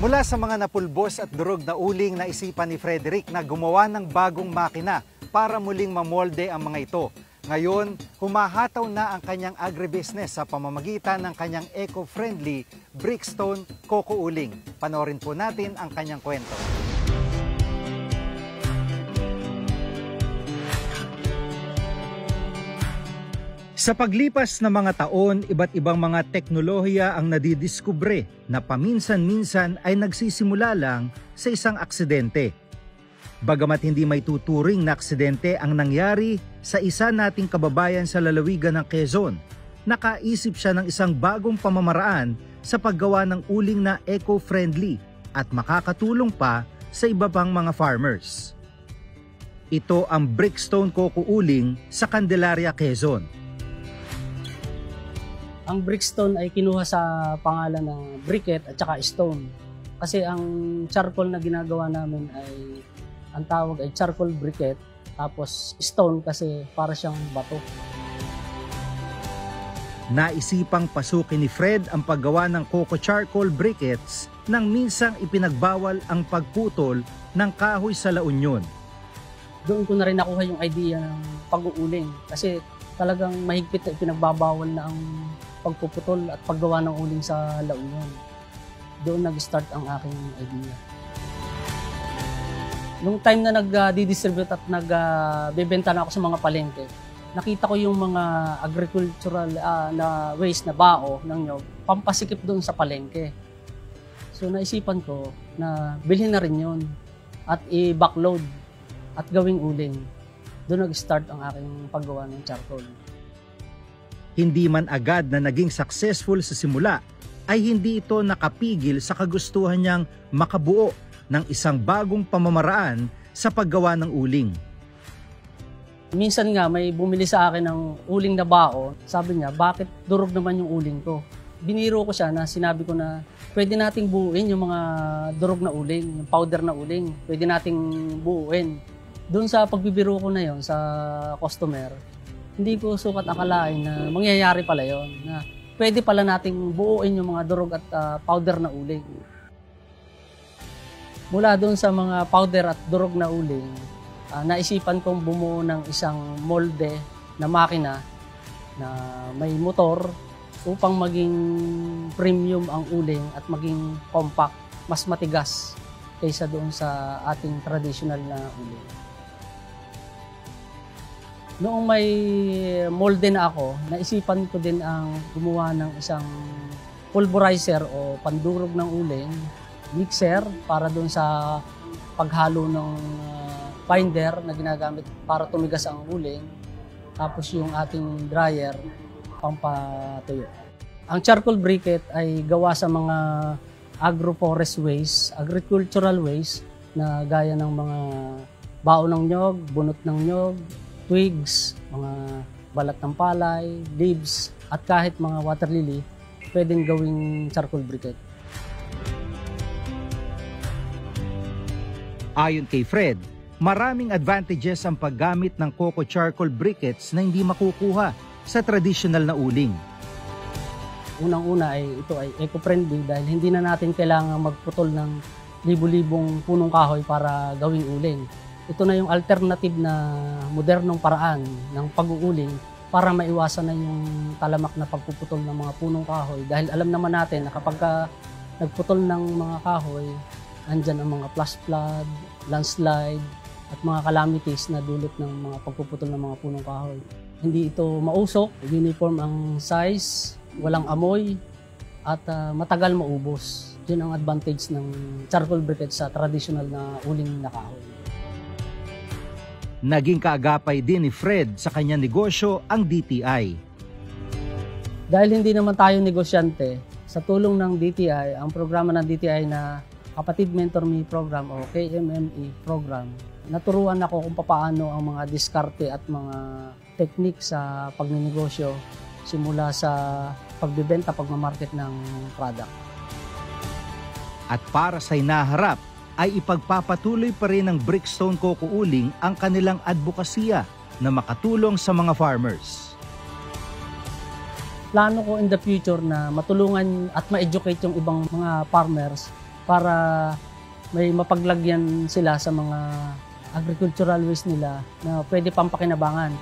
Mula sa mga napulbos at durog na uling na isipan ni Frederick na gumawa ng bagong makina para muling mamolde ang mga ito. Ngayon, humahataw na ang kanyang agribusiness sa pamamagitan ng kanyang eco-friendly Brickstone Coco Uling. Panoorin po natin ang kanyang kwento. Sa paglipas ng mga taon, iba't ibang mga teknolohiya ang nadidiskubre na paminsan-minsan ay nagsisimula lang sa isang aksidente. Bagamat hindi may tuturing na aksidente ang nangyari sa isa nating kababayan sa lalawigan ng Quezon, nakaisip siya ng isang bagong pamamaraan sa paggawa ng uling na eco-friendly at makakatulong pa sa iba pang mga farmers. Ito ang Brickstone Coco Uling sa Candelaria, Quezon. Ang Brickstone ay kinuha sa pangalan ng briquette at saka stone. Kasi ang charcoal na ginagawa namin ay, ang tawag ay charcoal briquette, tapos stone kasi para siyang bato. Naisipang pasukin ni Fred ang paggawa ng coco charcoal briquettes nang minsang ipinagbawal ang pagputol ng kahoy sa La Union. Doon ko na rin nakuha yung idea ng pag-uuling kasi talagang mahigpit na ipinagbabawal na ang pagpuputol at paggawa ng uling sa La Union. Doon nag-start ang aking idea. Nung time na nag-distribute at nagbebenta na ako sa mga palengke, nakita ko yung mga agricultural na waste na bao ng nyog, pampasikip doon sa palengke. So naisipan ko na bilhin na rin yun at i-backload at gawing uling. Doon nag-start ang aking paggawa ng charcoal. Hindi man agad na naging successful sa simula, ay hindi ito nakapigil sa kagustuhan niyang makabuo ng isang bagong pamamaraan sa paggawa ng uling. Minsan nga may bumili sa akin ng uling na bao. Sabi niya, bakit durog naman yung uling ko? Biniro ko siya na sinabi ko na pwede nating buuin yung mga durog na uling, yung powder na uling. Pwede nating buuin. Doon sa pagbibiro ko na yon sa customer, hindi ko sukat akalain na mangyayari pala yon, na pwede pala nating buuin yung mga durog at powder na uling. Mula doon sa mga powder at durog na uling, naisipan kong bumuo ng isang molde na makina na may motor upang maging premium ang uling at maging compact, mas matigas kaysa doon sa ating traditional na uling. Noong may molde na ako, naisipan ko din ang gumawa ng isang pulverizer o pandurog ng uling, mixer para doon sa paghalo ng binder na ginagamit para tumigas ang uling, tapos yung ating dryer pampatuyo. Ang charcoal briquette ay gawa sa mga agroforest waste, agricultural waste na gaya ng mga bao ng nyog, bunot ng nyog, twigs, mga balat ng palay, leaves, at kahit mga water lily, pwedeng gawing charcoal briquette. Ayon kay Fred, maraming advantages ang paggamit ng coco charcoal briquettes na hindi makukuha sa traditional na uling. Unang-una ay ito ay eco-friendly dahil hindi na natin kailangan magputol ng libu-libong punong kahoy para gawing uling. Ito na yung alternative na modernong paraan ng pag-uuling para maiwasan na yung talamak na pagpuputol ng mga punong kahoy. Dahil alam naman natin na kapag nagputol ng mga kahoy, andyan ang mga flash flood, landslide, at mga calamities na dulot ng mga pagpuputol ng mga punong kahoy. Hindi ito mausok, uniform ang size, walang amoy, at matagal maubos. Yun ang advantage ng charcoal briquette sa traditional na uling na kahoy. Naging kaagapay din ni Fred sa kanyang negosyo ang DTI. Dahil hindi naman tayo negosyante, sa tulong ng DTI, ang programa ng DTI na Kapatid Mentor Me Program o KMME Program, naturuan ako kung paano ang mga diskarte at mga teknik sa pagninegosyo simula sa pagbibenta, pagmamarket ng product. At para sa hinaharap, ay ipagpapatuloy pa rin ng Brickstone Coco Uling ang kanilang advokasya na makatulong sa mga farmers. Plano ko in the future na matulungan at ma-educate yung ibang mga farmers para may mapaglagyan sila sa mga agricultural waste nila na pwede pampakinabangan.